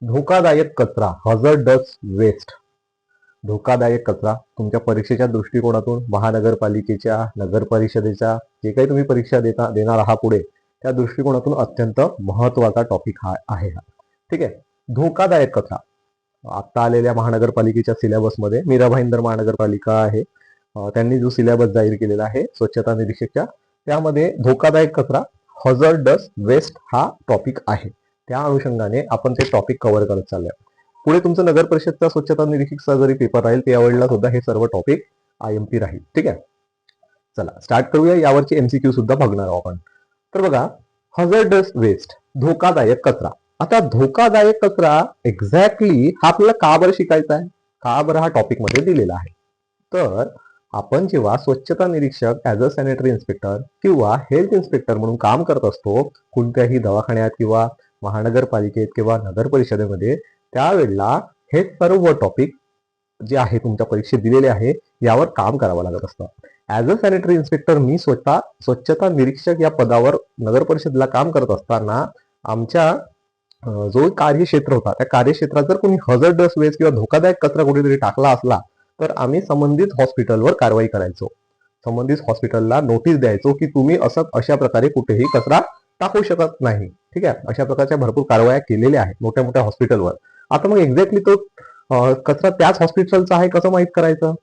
धोकादायक कचरा, hazards waste. धोकादायक कचरा तुमच्या परीक्षेच्या दृष्टिकोनातून, महानगरपालिकेच्या, नगर परिषदेच्या, जे काही तुम्ही परीक्षा देणार आहात पुढे, त्या दृष्टिकोनातून अत्यंत महत्वाचा टॉपिक आहे हा. ठीक आहे. धोकादायक कचरा आता आलेल्या महानगरपालिकेच्या सिलेबसमध्ये, मीरा भाईंदर महानगरपालिका आहे, त्यांनी जो सिलेबस जाहीर केलेला आहे स्वच्छता निरीक्षकच्या, त्यामध्ये धोकादायक कचरा, हझार्डस वेस्ट हा टॉपिक आहे. त्या अनुषंगाने आपण ते टॉपिक कव्हर करत चाललोय. पुढे तुमचं नगर परिषदचा स्वच्छता निरीक्षकचा जरी पेपर राहील त्यावेळेला सुद्धा हे सर्व टॉपिक IMP राहील. ठीक आहे. चला स्टार्ट करूया. यावरची MCQ सुद्धा बघणार आहोत आपण. तर बघा, हझार्डस वेस्ट, धोकादायक कचरा. आता धोकादायक कचरा एक्झॅक्टली हा आपल्याला का बरं शिकायचा आहे, का बरं हा टॉपिक मध्ये दिलेला आहे. तर आपण जेव्हा स्वच्छता निरीक्षक ऍज अ सॅनिटरी इन्स्पेक्टर किंवा हेल्थ इन्स्पेक्टर म्हणून काम करत असतो कोणत्याही दवाखान्यात किंवा महानगरपालिकेत किंवा नगर परिषदेमध्ये, त्यावेळेला हे सर्व टॉपिक जे आहे तुमच्या परीक्षेत दिलेले आहे यावर काम करावं लागत असतं. ऍज अ सॅनिटरी इन्स्पेक्टर मी स्वतः स्वच्छता निरीक्षक या पदावर नगर परिषदेला काम करत असताना आमच्या जो कार्यक्षेत्र होता त्या कार्यक्षेत्रात जर कोणी हझार्डस वेस्ट किंवा धोकादायक कचरा कुठेतरी टाकला असला तर आम्ही संबंधित हॉस्पिटलवर कारवाई करायचो. संबंधित हॉस्पिटलला नोटीस द्यायचो की तुम्ही अशा प्रकारे कुठेही कचरा टाकू शकत नाही. ठीक आहे. अशा प्रकारच्या भरपूर कारवाया केलेल्या आहेत मोठ्या मोठ्या हॉस्पिटलवर. आता मग एक्झॅक्टली तो कचरा त्याच हॉस्पिटलचा आहे कसं माहित करायचं,